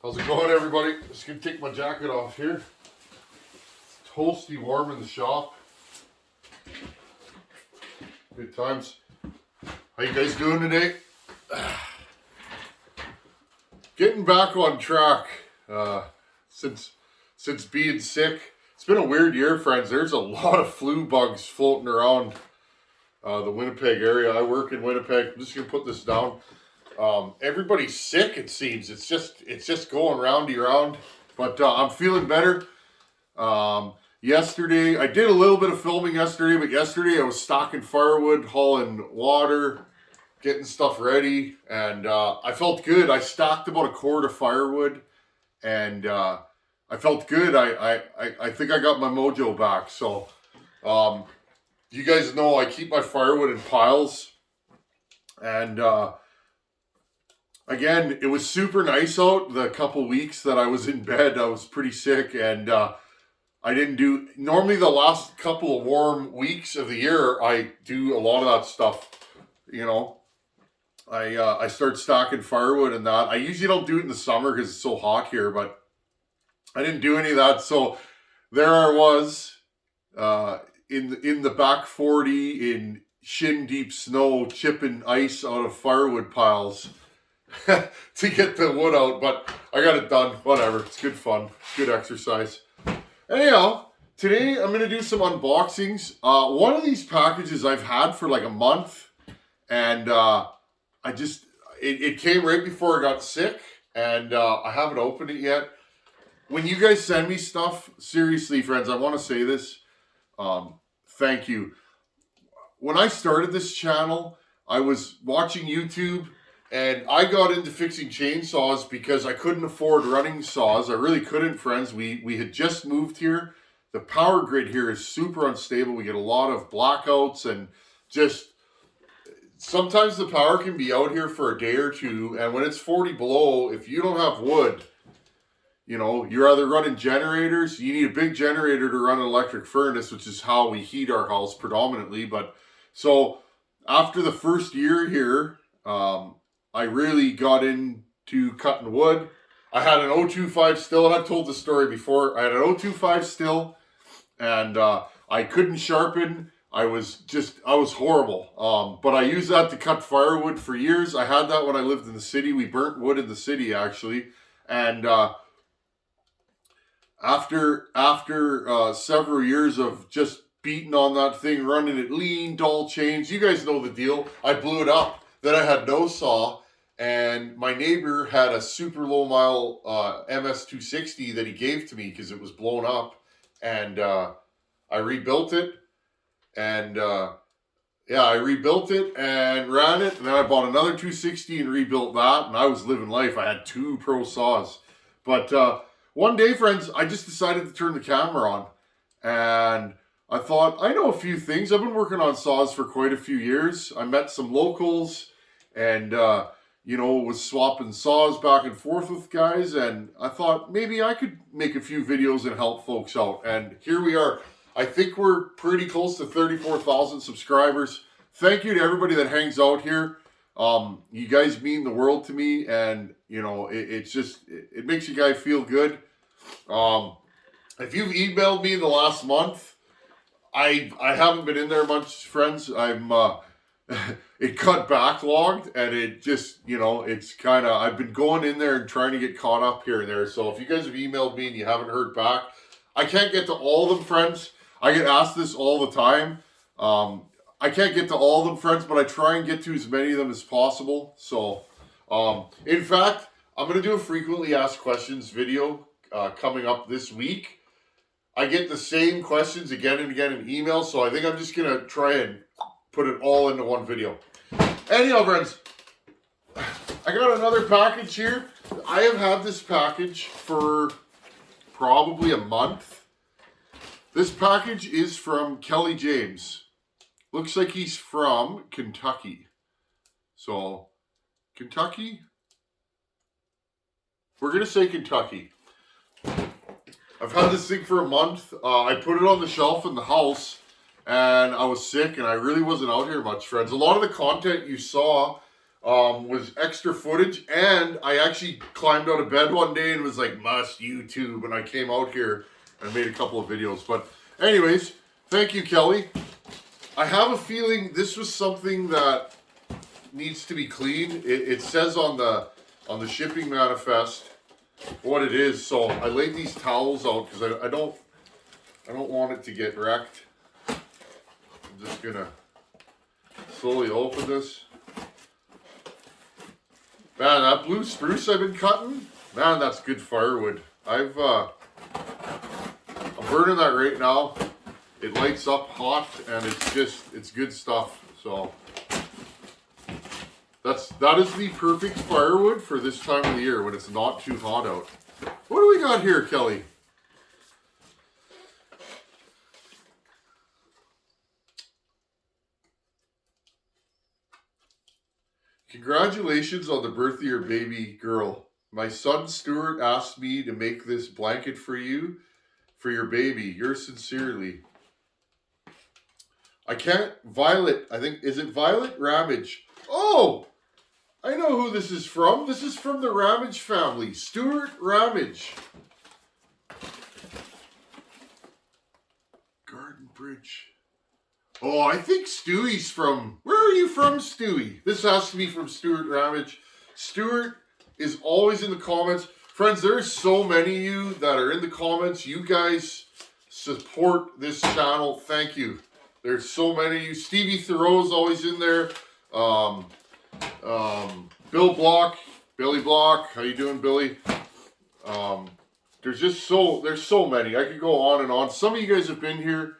How's it going, everybody? Just gonna take my jacket off here. It's toasty warm in the shop. Good times. How you guys doing today? Getting back on track since being sick. It's been a weird year, friends. There's a lot of flu bugs floating around the Winnipeg area. I work in Winnipeg. I'm just gonna put this down. Everybody's sick, it seems. It's just going roundy round. But I'm feeling better. Yesterday, I did a little bit of filming yesterday, but yesterday I was stocking firewood, hauling water, getting stuff ready, and I felt good. I stocked about a quart of firewood, and I felt good. I think I got my mojo back. So, you guys know I keep my firewood in piles, and again, it was super nice out the couple weeks that I was in bed. I was pretty sick, and I didn't do... Normally, the last couple of warm weeks of the year, I do a lot of that stuff, you know. I start stocking firewood and that. I usually don't do it in the summer because it's so hot here, but I didn't do any of that. So there I was in the back 40 in shin deep snow, chipping ice out of firewood piles to get the wood out, but I got it done. Whatever, it's good fun, good exercise. Anyhow, today I'm going to do some unboxings. One of these packages I've had for like a month, and it came right before I got sick, and I haven't opened it yet. When you guys send me stuff, seriously, friends, I want to say this, thank you. When I started this channel, I was watching YouTube, and I got into fixing chainsaws because I couldn't afford running saws. I really couldn't, friends. We had just moved here. The power grid here is super unstable. We get a lot of blackouts, and just sometimes the power can be out here for a day or two. And when it's 40 below, if you don't have wood, you know, you're either running generators. You need a big generator to run an electric furnace, which is how we heat our house predominantly. But so after the first year here, I really got into cutting wood. I had an 025 still, and I've told the story before. I had an 025 still, and I couldn't sharpen. I was horrible. But I used that to cut firewood for years. I had that when I lived in the city. We burnt wood in the city, actually. And after several years of just beating on that thing, running it lean, dull chains, you guys know the deal. I blew it up. Then I had no saw, and my neighbor had a super low mile MS260 that he gave to me because it was blown up, and I rebuilt it, and I rebuilt it and ran it, and then I bought another 260 and rebuilt that, and I was living life. I had 2 pro saws, but one day, friends, I just decided to turn the camera on, and I thought, I know a few things. I've been working on saws for quite a few years. I met some locals, and you know, was swapping saws back and forth with guys, and I thought maybe I could make a few videos and help folks out. And here we are. I think we're pretty close to 34,000 subscribers. Thank you to everybody that hangs out here. You guys mean the world to me, and you know, it makes you guys feel good. If you've emailed me in the last month, I haven't been in there much, friends. It got backlogged, and it just, you know, it's kind of, I've been going in there and trying to get caught up here and there. So if you guys have emailed me and you haven't heard back, I can't get to all of them, friends. I get asked this all the time. I can't get to all of them, friends, but I try and get to as many of them as possible. So, in fact, I'm going to do a frequently asked questions video coming up this week. I get the same questions again and again in email, so I think I'm just going to try and put it all into one video. Anyhow, friends, I got another package here. I have had this package for probably a month. This package is from Kelly James. Looks like he's from Kentucky. So, Kentucky? We're going to say Kentucky. I've had this thing for a month. I put it on the shelf in the house, and I was sick, and I really wasn't out here much, friends. A lot of the content you saw was extra footage, and I actually climbed out of bed one day and was like, must YouTube, and I came out here and made a couple of videos. But anyways, thank you, Kelly. I have a feeling this was something that needs to be cleaned. It says on the shipping manifest what it is, so I laid these towels out because I don't want it to get wrecked. I'm just gonna slowly open this. Man, that blue spruce I've been cutting, man, that's good firewood. I'm burning that right now. It lights up hot, and it's good stuff. So that is the perfect firewood for this time of the year when it's not too hot out. What do we got here, Kelly? Congratulations on the birth of your baby girl. My son Stuart asked me to make this blanket for you, for your baby. Yours sincerely. I can't, Violet, I think, is it Violet Ramage? Oh, I know who this is from. This is from the Ramage family. Stuart Ramage. Garden Bridge. Oh, I think Stewie's from... Where are you from, Stewie? This has to be from Stuart Ramage. Stuart is always in the comments. Friends, there's so many of you that are in the comments. You guys support this channel. Thank you. There's so many of you. Stevie Thoreau's always in there. Bill Block. Billy Block. How you doing, Billy? There's so many. I could go on and on. Some of you guys have been here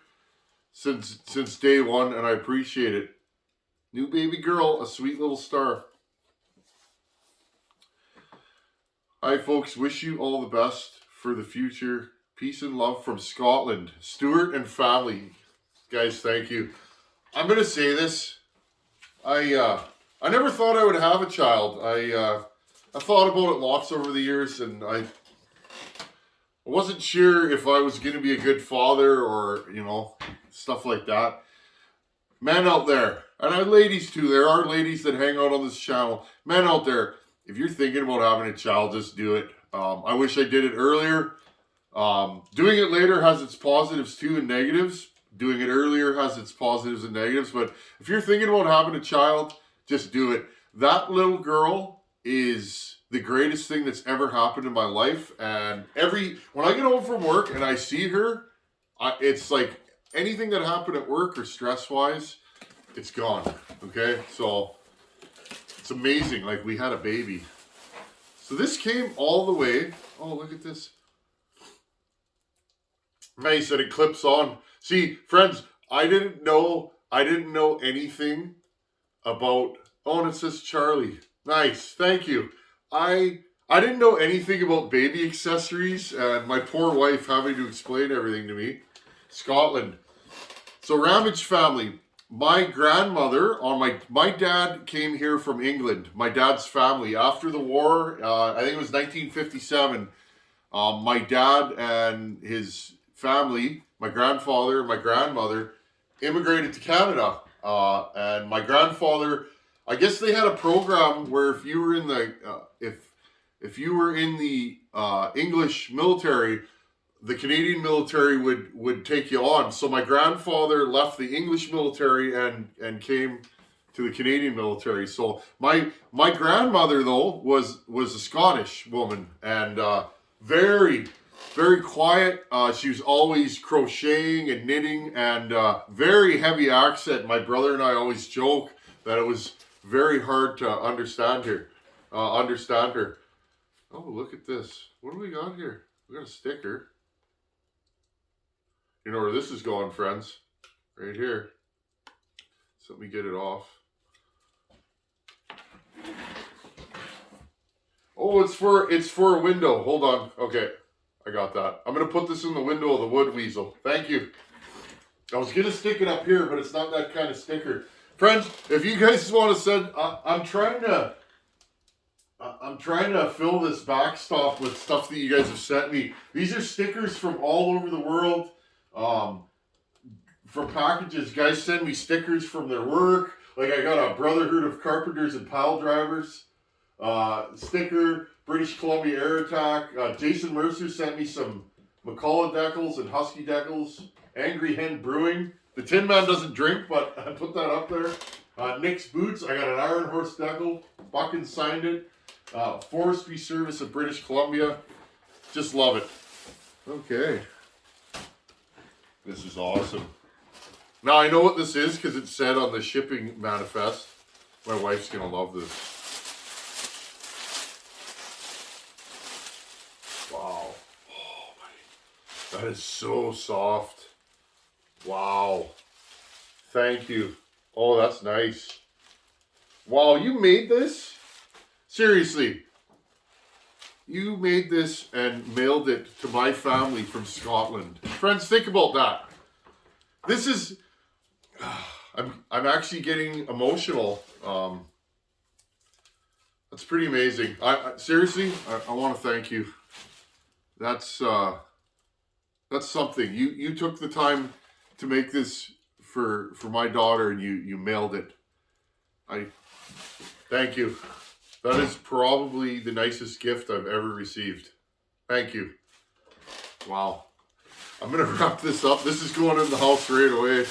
since day one, and I appreciate it. New baby girl, a sweet little star. Hi folks, wish you all the best for the future. Peace and love from Scotland. Stuart and family. Guys, thank you. I'm gonna say this. I never thought I would have a child. I thought about it lots over the years, and I wasn't sure if I was gonna be a good father or, you know, stuff like that. Men out there, and ladies too, there are ladies that hang out on this channel. Men out there, if you're thinking about having a child, just do it. I wish I did it earlier. Doing it later has its positives too and negatives. Doing it earlier has its positives and negatives. But if you're thinking about having a child, just do it. That little girl is the greatest thing that's ever happened in my life. And when I get home from work and I see her, it's like anything that happened at work or stress-wise, it's gone. Okay? So it's amazing. Like, we had a baby. So this came all the way. Oh, look at this. Nice, and it clips on. See, friends, I didn't know anything about... Oh, and it says Charlie. Nice, thank you. I didn't know anything about baby accessories, and my poor wife having to explain everything to me. Scotland. So Ramage family. My grandmother, my dad came here from England. My dad's family. After the war, I think it was 1957, my dad and his family, my grandfather and my grandmother, immigrated to Canada. And my grandfather, I guess they had a program where if you were in the if you were in the English military, the Canadian military would take you on. So my grandfather left the English military and came to the Canadian military. So my grandmother though was a Scottish woman, and very, very quiet. She was always crocheting and knitting, and very heavy accent. My brother and I always joke that it was very hard to understand her. Oh, look at this. What do we got here? We got a sticker. You know where this is going, friends. Right here. So let me get it off. Oh, it's for a window. Hold on. Okay. I got that. I'm going to put this in the window of the wood weasel. Thank you. I was going to stick it up here, but it's not that kind of sticker. Friends, if you guys want to send... I'm trying to fill this backstop with stuff that you guys have sent me. These are stickers from all over the world. From packages. Guys send me stickers from their work. Like I got a Brotherhood of Carpenters and Pile Drivers sticker, British Columbia Air Attack. Jason Mercer sent me some McCullough decals and Husky decals. Angry Hen Brewing. The Tin Man doesn't drink, but I put that up there. Nick's Boots. I got an Iron Horse decal. Buchan signed it. Forestry Service of British Columbia. Just love it. Okay. This is awesome. Now I know what this is because it said on the shipping manifest. My wife's going to love this. Wow. Oh my. That is so soft. Wow. Thank you. Oh, that's nice. Wow, you made this? Seriously. You made this and mailed it to my family from Scotland. Friends, think about that. This is... I'm actually getting emotional. That's pretty amazing. Seriously, I want to thank you. That's something. You took the time to make this for my daughter, and you mailed it. Thank you. That is probably the nicest gift I've ever received. Thank you. Wow. I'm gonna wrap this up. This is going in the house right away.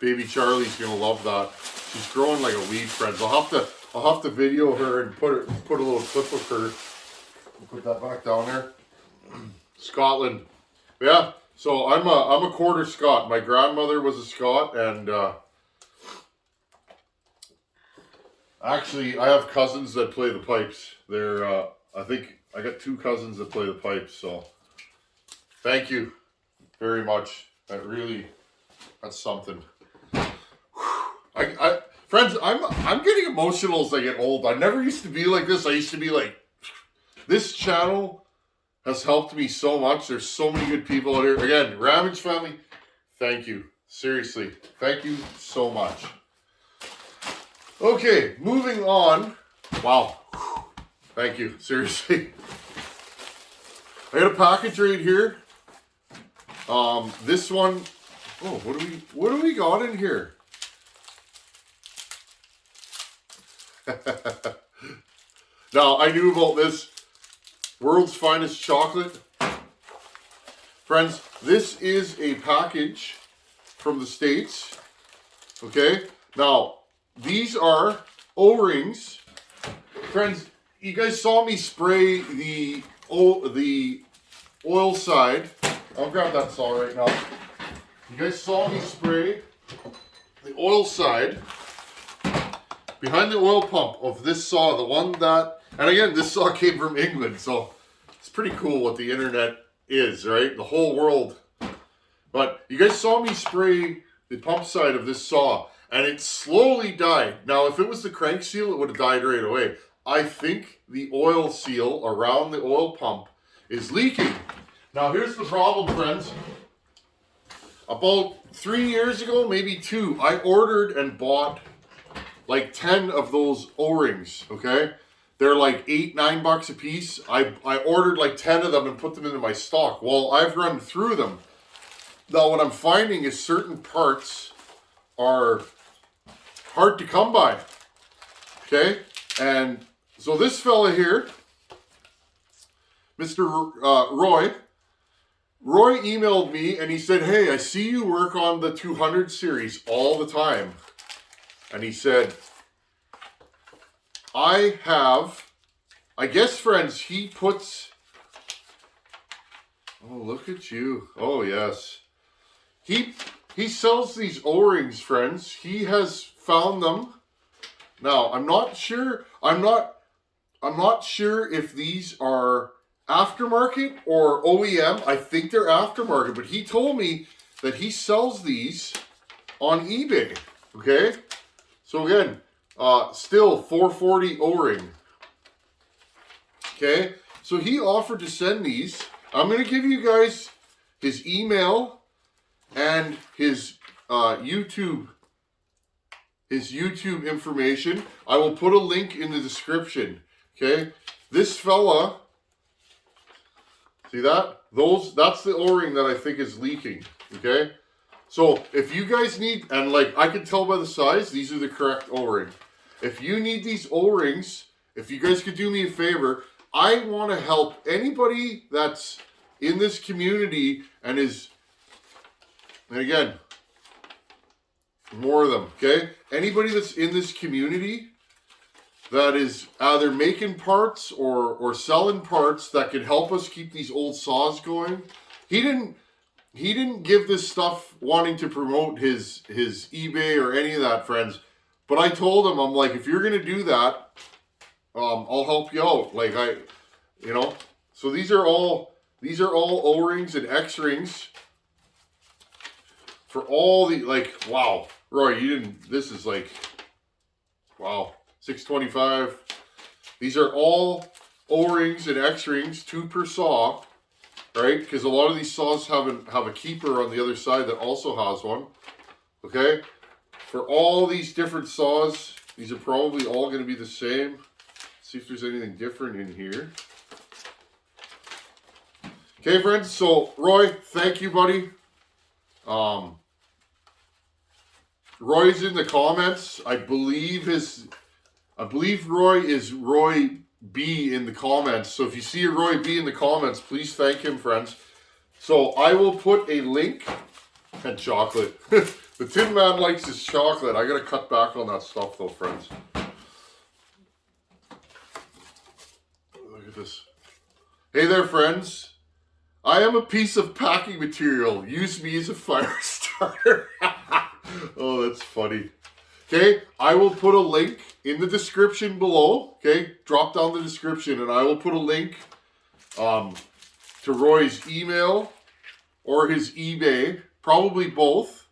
Baby Charlie's gonna love that. She's growing like a weed, friends. I'll have to video her and put a little clip of her. Put that back down there. Scotland. Yeah. So I'm a quarter Scot. My grandmother was a Scot, and actually I have cousins that play the pipes. They're I think I got 2 cousins that play the pipes. So thank you very much. That's something. Friends, I'm getting emotional as I get old. I never used to be like this. I used to be like, this channel has helped me so much. There's so many good people out here. Again, Ramage family, thank you. Seriously, thank you so much. Okay, moving on. Wow. Thank you. Seriously. I got a package right here. This one, oh, what do we got in here? Now, I knew about this. World's Finest Chocolate. Friends, this is a package from the States. Okay? Now, these are O-rings. Friends, you guys saw me spray the oil side. I'll grab that saw right now. You guys saw me spray the oil side behind the oil pump of this saw, the one that, and again, this saw came from England, so it's pretty cool what the internet is, right? The whole world. But you guys saw me spray the pump side of this saw, and it slowly died. Now, if it was the crank seal, it would have died right away. I think the oil seal around the oil pump is leaking. Now, here's the problem, friends. About 3 years ago, maybe 2, I ordered and bought like 10 of those O-rings, okay? They're like $8-9 a piece. I ordered like 10 of them and put them into my stock. Well, I've run through them. Now, what I'm finding is certain parts are hard to come by, okay? And so this fella here, Mr. Roy emailed me and he said, hey, I see you work on the 200 series all the time. And he said, I guess, friends, he puts, oh, look at you. Oh, yes. He sells these O-rings, friends. He has found them. Now, I'm not sure if these are aftermarket or OEM. I think they're aftermarket, but he told me that he sells these on eBay, okay? So again, still $440 O-ring. Okay, so he offered to send these. I'm going to give you guys his email and his YouTube information. I will put a link in the description. Okay, this fella, see that? That's the O-ring that I think is leaking. Okay, So if you guys need, and like I can tell by the size, these are the correct O-ring. If you need these O-rings, if you guys could do me a favor, I want to help anybody that's in this community and is, and again, more of them, okay? Anybody that's in this community that is either making parts or selling parts that can help us keep these old saws going. He didn't give this stuff wanting to promote his eBay or any of that, friends. But I told him, I'm like, if you're gonna do that, I'll help you out. Like so these are all O-rings and X-rings for all the, like, wow, Roy, you didn't. This is like, wow. 625. These are all O-rings and X-rings, 2 per saw, right? Because a lot of these saws have a keeper on the other side that also has one. Okay, for all these different saws, these are probably all going to be the same. Let's see if there's anything different in here. Okay, friends. So Roy, thank you, buddy. Roy's in the comments. I believe Roy is Roy B in the comments. So if you see a Roy B in the comments, please thank him, friends. So I will put a link. And chocolate. The Tin Man likes his chocolate. I gotta cut back on that stuff though, friends. Look at this. Hey there, friends. I am a piece of packing material. Use me as a fire starter. Oh, that's funny. Okay, I will put a link in the description below. Okay, drop down the description and I will put a link to Roy's email or his eBay, probably both.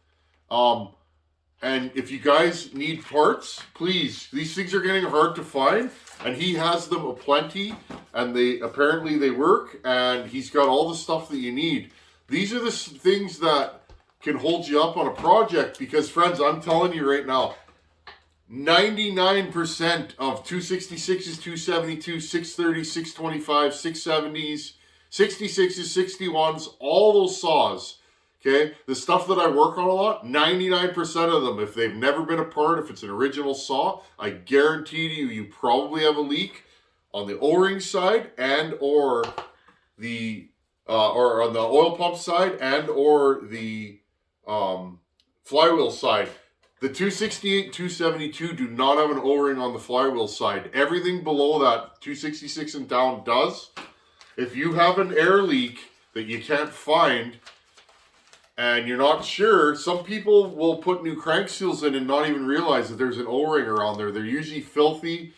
And if you guys need parts, please, these things are getting hard to find and he has them aplenty and they work and he's got all the stuff that you need. These are the things that can hold you up on a project because, friends, I'm telling you right now, 99% of 266s, 272, 630, 625, 670s, 66s, 61s, all those saws, okay? The stuff that I work on a lot, 99% of them, if they've never been apart, if it's an original saw, I guarantee you probably have a leak on the O-ring side and or the or on the oil pump side and or the flywheel side. The 268, 272 do not have an O-ring on the flywheel side. Everything below that, 266 and down, does. If you have an air leak that you can't find and you're not sure, some people will put new crank seals in and not even realize that there's an O-ring around there. They're usually filthy.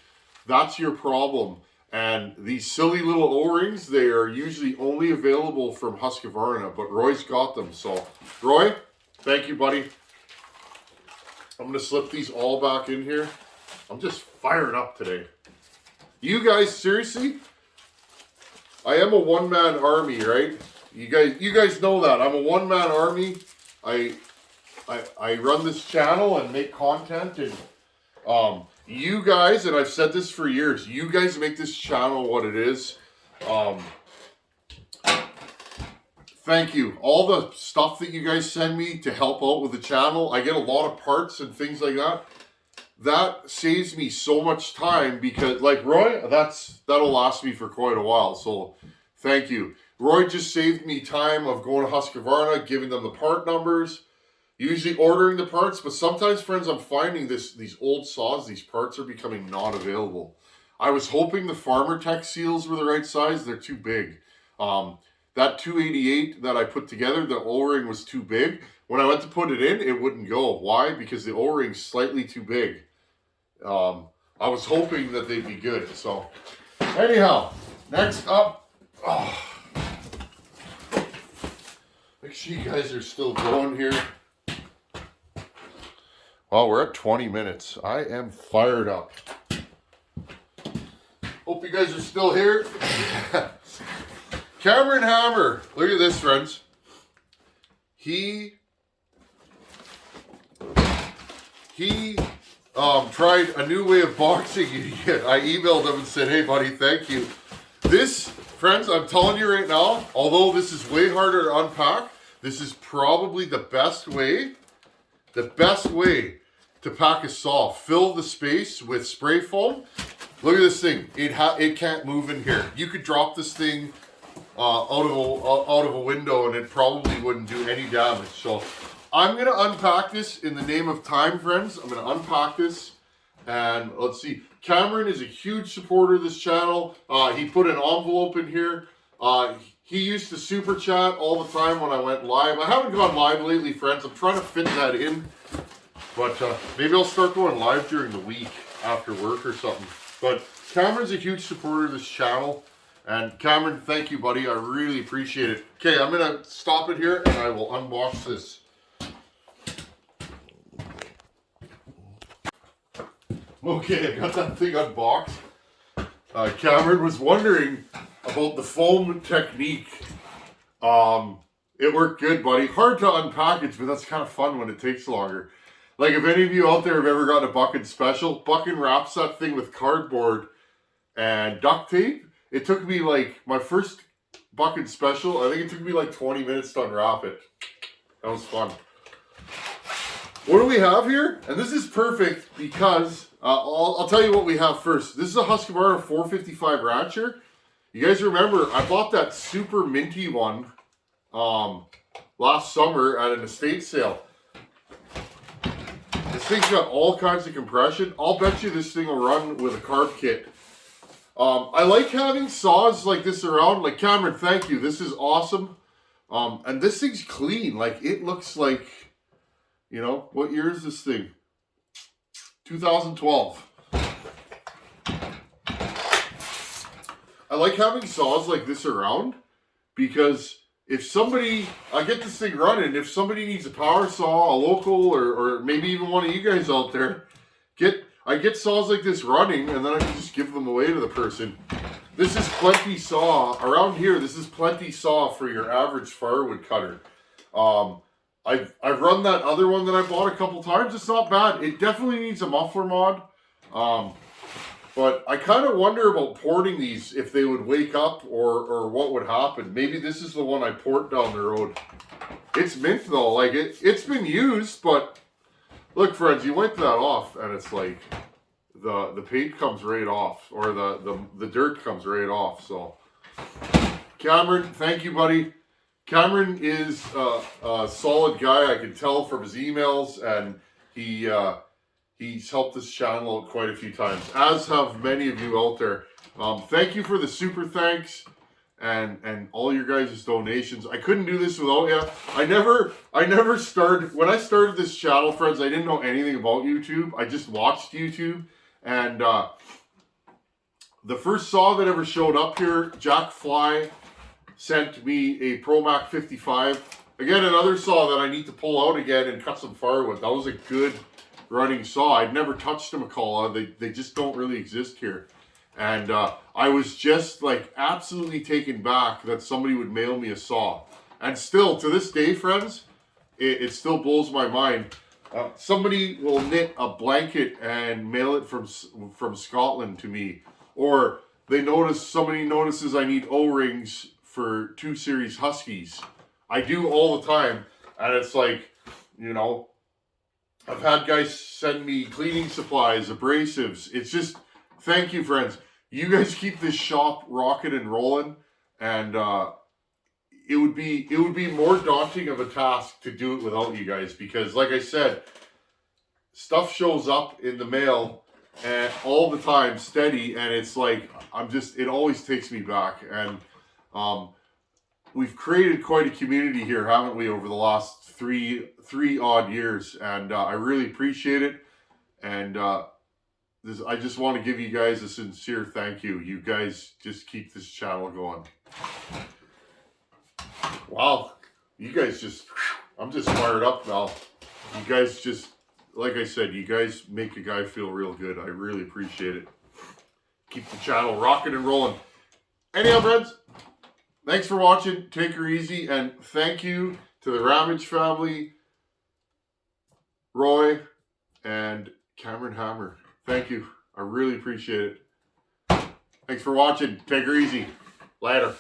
That's your problem. And these silly little O-rings, they are usually only available from Husqvarna, but Roy's got them. So, Roy, thank you, buddy. I'm going to slip these all back in here. I'm just fired up today. You guys, seriously, I am a one-man army, right? You guys know that. I'm a one-man army. I run this channel and make content. And you guys, and I've said this for years, you guys make this channel what it is. Thank you. All the stuff that you guys send me to help out with the channel, I get a lot of parts and things like that. That saves me so much time because, like Roy, that'll last me for quite a while. So, thank you. Roy just saved me time of going to Husqvarna, giving them the part numbers, usually ordering the parts. But sometimes, friends, I'm finding these old saws, these parts are becoming not available. I was hoping the Farmer Tech seals were the right size. They're too big. That 288 that I put together, the O-ring was too big. When I went to put it in, it wouldn't go. Why? Because the O-ring's slightly too big. I was hoping that they'd be good. So, anyhow, next up. Make sure you guys are still going here. Well, we're at 20 minutes. I am fired up. Hope you guys are still here. Cameron Hammer. Look at this, friends. He tried a new way of boxing. I emailed him and said, hey, buddy, thank you. This, friends, I'm telling you right now, although this is way harder to unpack, This is probably the best way to pack a saw. Fill the space with spray foam. Look at this thing. It can't move in here. You could drop this thing out of a window and it probably wouldn't do any damage. So I'm going to unpack this in the name of time, friends. I'm going to unpack this and let's see. Cameron is a huge supporter of this channel. He put an envelope in here. He used to super chat all the time when I went live. I haven't gone live lately, friends. I'm trying to fit that in. But maybe I'll start going live during the week after work or something. But Cameron's a huge supporter of this channel. And Cameron, thank you, buddy. I really appreciate it. Okay, I'm going to stop it here and I will unbox this. Okay, I got that thing unboxed. Cameron was wondering about the foam technique. It worked good, buddy. Hard to unpackage, but that's kind of fun when it takes longer. Like, if any of you out there have ever gotten a Buckin special, Buckin wraps that thing with cardboard and duct tape. It took me, like, my first Buckin special, I think it took me like 20 minutes to unwrap it. That was fun. What do we have here? And this is perfect because, I'll tell you what we have first. This is a Husqvarna 455 Rancher. You guys remember, I bought that super minty one last summer at an estate sale. This thing's got all kinds of compression. I'll bet you this thing will run with a carb kit. I like having saws like this around. Like, Cameron, thank you. This is awesome. And this thing's clean. Like, it looks like, you know, what year is this thing? 2012. I like having saws like this around because if somebody, I get this thing running, if somebody needs a power saw, a local, or maybe even one of you guys out there, I get saws like this running and then I can just give them away to the person. This is plenty saw. Around here, this is plenty saw for your average firewood cutter. I've run that other one that I bought a couple times. It's not bad. It definitely needs a muffler mod. But I kind of wonder about porting these, if they would wake up or what would happen. Maybe this is the one I port down the road. It's mint though. Like, it's been used, but look, friends, you wipe that off and it's like the paint comes right off, or the dirt comes right off. So Cameron, thank you, buddy. Cameron is a solid guy. I can tell from his emails, and he's helped this channel out quite a few times, as have many of you out there. Thank you for the super thanks and all your guys' donations. I couldn't do this without you. I never started, when I started this channel, friends, I didn't know anything about YouTube. I just watched YouTube, and the first saw that ever showed up here, Jack Fly sent me a ProMac 55. Again, another saw that I need to pull out again and cut some firewood. That was a good running saw. I'd never touched a McCullough. They just don't really exist here. And I was just like absolutely taken back that somebody would mail me a saw. And still, to this day, friends, it still blows my mind. Somebody will knit a blanket and mail it from Scotland to me. Or somebody notices I need O-rings for 2 Series Huskies. I do all the time. And it's like, you know, I've had guys send me cleaning supplies, abrasives. It's just, thank you, friends. You guys keep this shop rocking and rolling, and it would be more daunting of a task to do it without you guys, because, like I said, stuff shows up in the mail and all the time, steady, and it's like it always takes me back. And we've created quite a community here, haven't we, over the last three odd years, and I really appreciate it. And I just want to give you guys a sincere thank you. You guys just keep this channel going. Wow, you guys just, I'm just fired up now. You guys just, like I said, you guys make a guy feel real good. I really appreciate it. Keep the channel rocking and rolling. Anyhow, friends, thanks for watching. Take her easy, and thank you to the Ramage family, Roy, and Cameron Hammer. Thank you. I really appreciate it. Thanks for watching. Take her easy. Later.